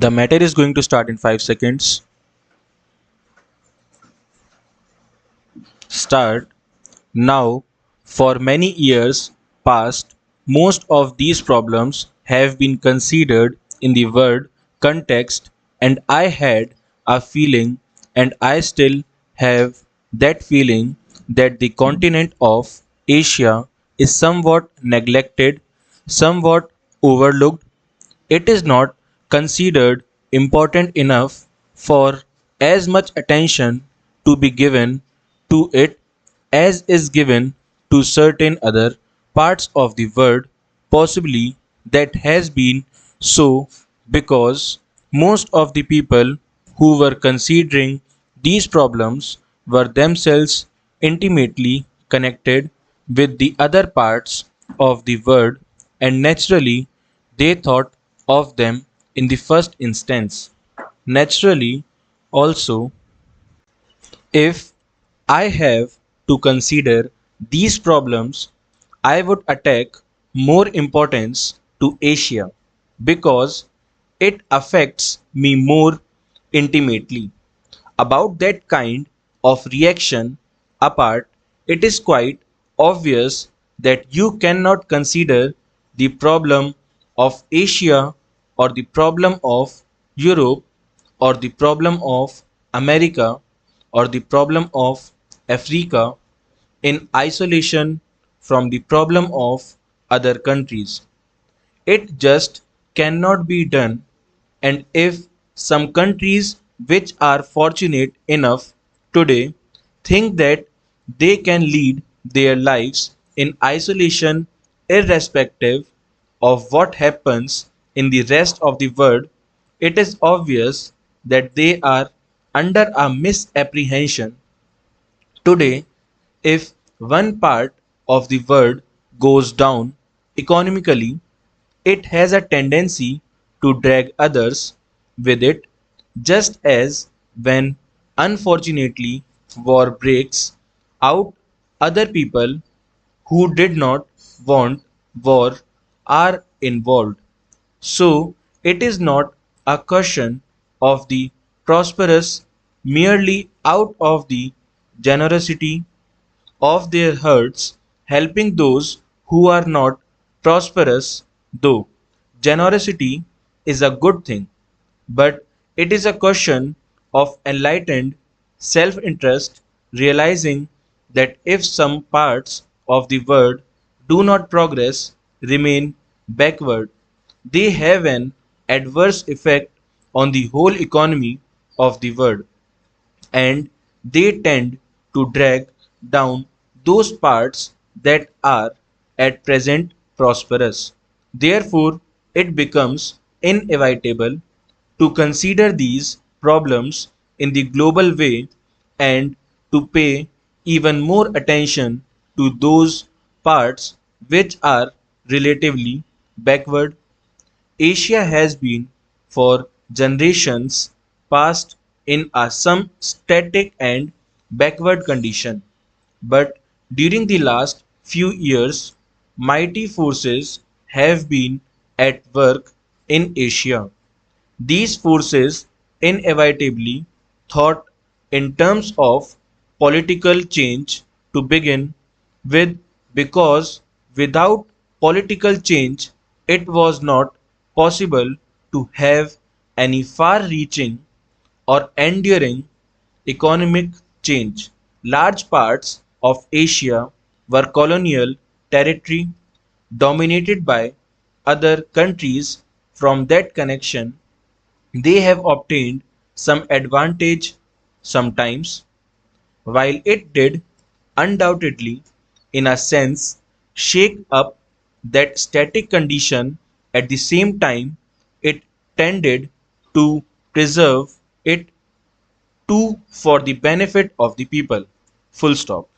The matter is going to start in 5 seconds. Start. Now, for many years past, most of these problems have been considered in the world context, and I had a feeling, and I still have that feeling, that the continent of Asia is somewhat neglected, somewhat overlooked. It is not considered important enough for as much attention to be given to it as is given to certain other parts of the world. Possibly that has been so because most of the people who were considering these problems were themselves intimately connected with the other parts of the world, and naturally they thought of them in the first instance. Naturally, also, if I have to consider these problems, I would attack more importance to Asia because it affects me more intimately. About that kind of reaction apart, it is quite obvious that you cannot consider the problem of Asia or the problem of Europe or the problem of America or the problem of Africa in isolation from the problem of other countries. It just cannot be done, and if some countries which are fortunate enough today think that they can lead their lives in isolation irrespective of what happens in the rest of the world, it is obvious that they are under a misapprehension. Today, if one part of the world goes down economically, it has a tendency to drag others with it, just as when unfortunately war breaks out, other people who did not want war are involved. So it is not a question of the prosperous merely out of the generosity of their hearts, helping those who are not prosperous, though generosity is a good thing, but it is a question of enlightened self interest, realizing that if some parts of the world do not progress, remain backward, they have an adverse effect on the whole economy of the world, and they tend to drag down those parts that are at present prosperous. Therefore, it becomes inevitable to consider these problems in the global way and to pay even more attention to those parts which are relatively backward. Asia has been for generations past in a some static and backward condition, but during the last few years, mighty forces have been at work in Asia. These forces inevitably thought in terms of political change to begin with, because without political change it was not possible to have any far reaching or enduring economic change. Large parts of Asia were colonial territory dominated by other countries. From that connection, they have obtained some advantage sometimes. While it did undoubtedly, in a sense, shake up that static condition, at the same time it tended to preserve it too for the benefit of the people. Full stop.